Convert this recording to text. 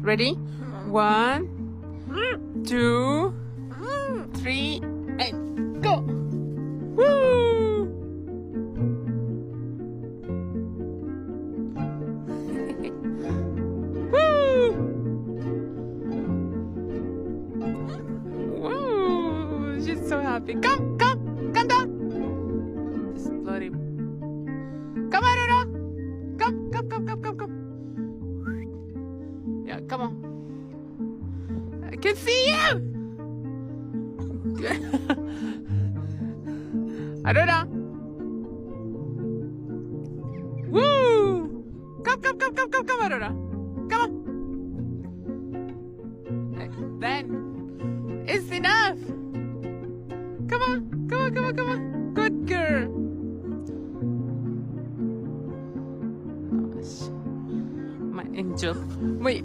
Ready? 1, 2, 3, and go! Woo! Woo! Woo! She's so happy. Come down! This bloody. Come on, Aurora! Come. Yeah, come on. I can see you! Aurora! Woo! Come, Aurora! Come on! Then, it's enough! Come on!